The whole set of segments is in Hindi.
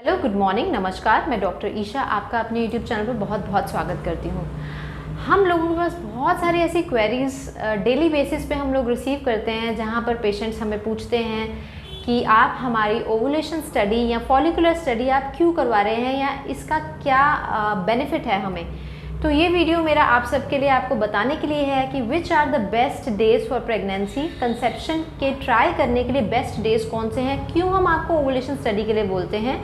हेलो, गुड मॉर्निंग, नमस्कार। मैं डॉक्टर ईशा आपका अपने यूट्यूब चैनल पर बहुत बहुत स्वागत करती हूँ। हम लोगों के पास बहुत सारी ऐसी क्वेरीज डेली बेसिस पे हम लोग रिसीव करते हैं, जहाँ पर पेशेंट्स हमें पूछते हैं कि आप हमारी ओवुलेशन स्टडी या फॉलिकुलर स्टडी आप क्यों करवा रहे हैं या इसका क्या बेनिफिट है हमें। तो ये वीडियो मेरा आप सबके लिए आपको बताने के लिए है कि which are the best days for pregnancy. Conception के ट्राई करने के लिए बेस्ट डेज कौन से हैं, क्यों हम आपको ओवुलेशन स्टडी के लिए बोलते हैं,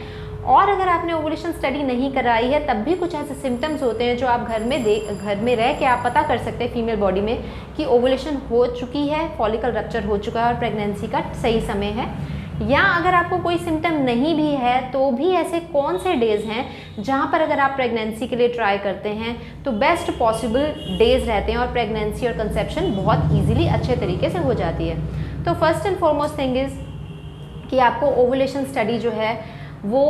और अगर आपने ओवुलेशन स्टडी नहीं कराई है तब भी कुछ ऐसे सिम्टम्स होते हैं जो आप घर में रह के आप पता कर सकते हैं फीमेल बॉडी में कि ओवुलेशन हो चुकी है, फॉलिकल रप्चर हो चुका है और प्रेगनेंसी का सही समय है। या अगर आपको कोई सिम्टम नहीं भी है तो भी ऐसे कौन से डेज हैं जहाँ पर अगर आप प्रेगनेंसी के लिए ट्राई करते हैं तो बेस्ट पॉसिबल डेज रहते हैं और प्रेगनेंसी और कंसेप्शन बहुत ईजिली अच्छे तरीके से हो जाती है। तो first and foremost thing is कि आपको ओवुलेशन स्टडी जो है वो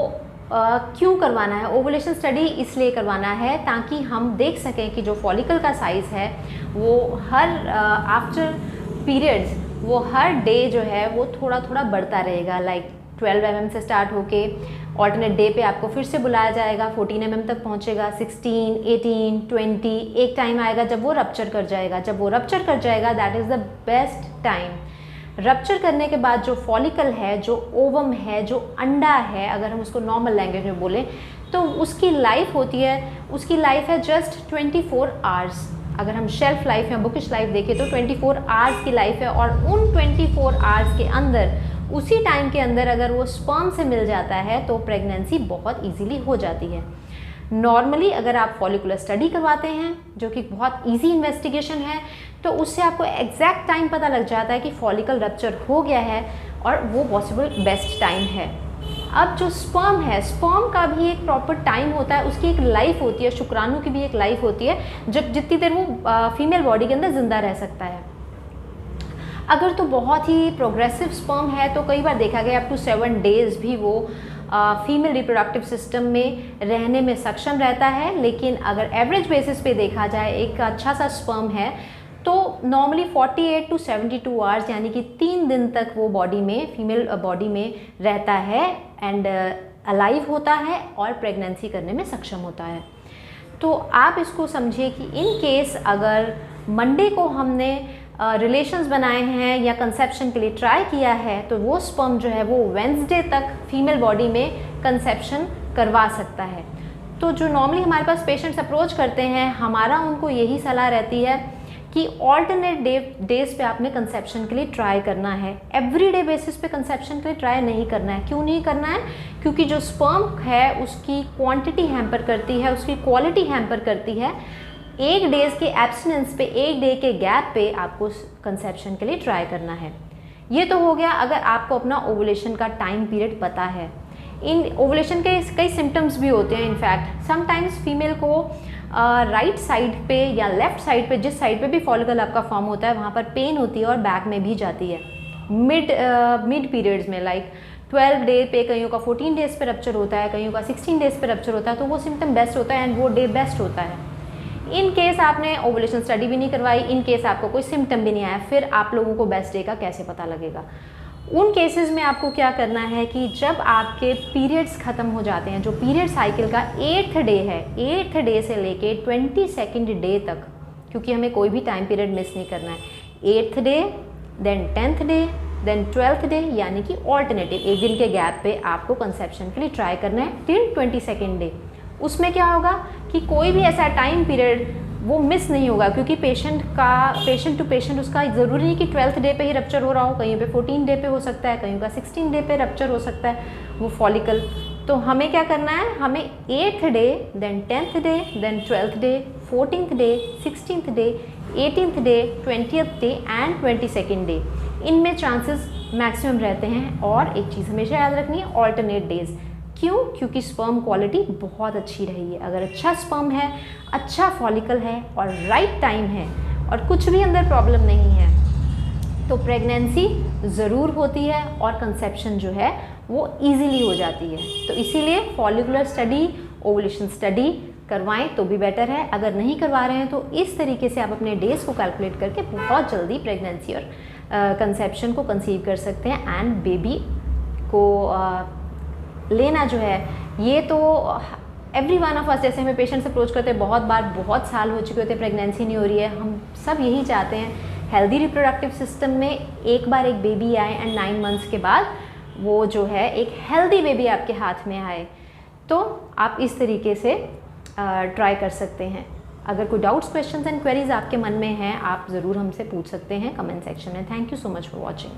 क्यों करवाना है। ओवुलेशन स्टडी इसलिए करवाना है ताकि हम देख सकें कि जो फॉलिकल का साइज़ है वो हर आफ्टर पीरियड्स वो हर डे जो है वो थोड़ा थोड़ा बढ़ता रहेगा। लाइक 12 mm से स्टार्ट होके ऑल्टरनेट डे पे आपको फिर से बुलाया जाएगा, 14 mm तक पहुंचेगा, 16, 18, 20, एक टाइम आएगा जब वो रप्चर कर जाएगा। जब वो रप्चर कर जाएगा that is the best time. Rupture करने के बाद जो फॉलिकल है, जो ओवम है, जो अंडा है, अगर हम उसको नॉर्मल लैंग्वेज में बोलें तो उसकी लाइफ होती है, उसकी लाइफ है जस्ट 24 आवर्स। अगर हम शेल्फ लाइफ या बुकिश लाइफ देखें तो 24 आवर्स की लाइफ है और उन 24 आवर्स के अंदर, उसी टाइम के अंदर अगर वो स्पर्म से मिल जाता है तो प्रेगनेंसी बहुत ईजीली हो जाती है। नॉर्मली अगर आप फॉलिकुलर स्टडी करवाते हैं जो कि बहुत इजी इन्वेस्टिगेशन है तो उससे आपको एग्जैक्ट टाइम पता लग जाता है कि फॉलिकल रप्चर हो गया है और वो पॉसिबल बेस्ट टाइम है। अब जो स्पर्म है, स्पर्म का भी एक प्रॉपर टाइम होता है, उसकी एक लाइफ होती है, शुक्राणु की भी एक लाइफ होती है जब जितनी देर वो फीमेल बॉडी के अंदर जिंदा रह सकता है। अगर तो बहुत ही प्रोग्रेसिव स्पर्म है तो कई बार देखा गया अप टू 7 डेज भी वो फीमेल रिप्रोडक्टिव सिस्टम में रहने में सक्षम रहता है। लेकिन अगर एवरेज बेसिस पे देखा जाए एक अच्छा सा स्पर्म है तो नॉर्मली 48 to 72 आवर्स यानी कि 3 दिन तक वो बॉडी में, फीमेल बॉडी में रहता है एंड अलाइव होता है और प्रेगनेंसी करने में सक्षम होता है। तो आप इसको समझिए कि इन केस अगर मंडे को हमने रिलेशंस बनाए हैं या कंसेप्शन के लिए ट्राई किया है तो वो स्पर्म जो है वो वेंसडे तक फीमेल बॉडी में कंसेप्शन करवा सकता है। तो जो नॉर्मली हमारे पास पेशेंट्स अप्रोच करते हैं, हमारा उनको यही सलाह रहती है कि ऑल्टरनेट डेज पे आपने कंसेप्शन के लिए ट्राई करना है। एवरीडे बेसिस पे कंसेप्शन के लिए ट्राई नहीं करना है। क्यों नहीं करना है? क्योंकि जो स्पर्म है उसकी क्वांटिटी हैम्पर करती है, उसकी क्वालिटी हैम्पर करती है। एक डेज के एब्सटिनेंस पे, एक डे के गैप पे आपको कंसेप्शन के लिए ट्राई करना है। ये तो हो गया अगर आपको अपना ओवुलेशन का टाइम पीरियड पता है। इन ओवुलेशन के कई सिम्टम्स भी होते हैं। इनफैक्ट समटाइम्स फीमेल को राइट साइड पे या लेफ्ट साइड पे, जिस साइड पे भी फॉलिकल आपका फॉर्म होता है वहाँ पर पेन होती है और बैक में भी जाती है मिड पीरियड्स में। लाइक 12 डे पे कईयों का 14 डेज पे रप्चर होता है, कईयों का 16 डेज पे रप्चर होता है, तो वो सिम्टम बेस्ट होता है एंड वो डे बेस्ट होता है। इन केस आपने ओवुलेशन स्टडी भी नहीं करवाई, इन केस आपको कोई सिम्टम भी नहीं आया, फिर आप लोगों को बेस्ट डे का कैसे पता लगेगा? उन केसेस में आपको क्या करना है कि जब आपके पीरियड्स ख़त्म हो जाते हैं, जो पीरियड साइकिल का 8th डे है, 8th डे से लेके 22nd डे तक, क्योंकि हमें कोई भी टाइम पीरियड मिस नहीं करना है। 8th day, then 10th day, then 12th day, यानी कि ऑल्टरनेटिव एक दिन के गैप पे आपको कंसेप्शन के लिए ट्राई करना है टिल 22nd डे। उसमें क्या होगा कि कोई भी ऐसा टाइम पीरियड वो मिस नहीं होगा, क्योंकि पेशेंट टू पेशेंट उसका ज़रूरी नहीं कि 12th डे पे ही रप्चर हो रहा हो, कहीं पे 14 डे पे हो सकता है, कहीं का 16 डे पे रप्चर हो सकता है वो फॉलिकल। तो हमें क्या करना है, हमें 8th day, then 10th day, then 12th day, 14th day, 16th day, 18th day, 20th day and 22nd day, इनमें चांसेस मैक्सिमम रहते हैं। और एक चीज़ हमेशा याद रखनी है, ऑल्टरनेट डेज। क्यों? क्योंकि स्पर्म क्वालिटी बहुत अच्छी रही है। अगर अच्छा स्पर्म है, अच्छा फॉलिकल है और राइट टाइम है और कुछ भी अंदर प्रॉब्लम नहीं है तो प्रेगनेंसी ज़रूर होती है और कंसेप्शन जो है वो इजीली हो जाती है। तो इसीलिए फॉलिकुलर स्टडी, ओवुलेशन स्टडी करवाएं तो भी बेटर है। अगर नहीं करवा रहे हैं तो इस तरीके से आप अपने डेज को कैलकुलेट करके बहुत जल्दी प्रेगनेंसी और कंसेप्शन को कंसीव कर सकते हैं एंड बेबी को लेना जो है ये तो एवरी वन ऑफ अस, जैसे हमें पेशेंट्स अप्रोच करते हैं बहुत बार, बहुत साल हो चुके होते हैं, प्रेगनेंसी नहीं हो रही है, हम सब यही चाहते हैं हेल्दी रिप्रोडक्टिव सिस्टम में एक बार एक बेबी आए एंड 9 मंथ्स के बाद वो जो है एक हेल्दी बेबी आपके हाथ में आए। तो आप इस तरीके से ट्राई कर सकते हैं। अगर कोई डाउट्स, क्वेश्चंस एंड क्वेरीज आपके मन में हैं, आप ज़रूर हमसे पूछ सकते हैं कमेंट सेक्शन में। Thank you so much for watching.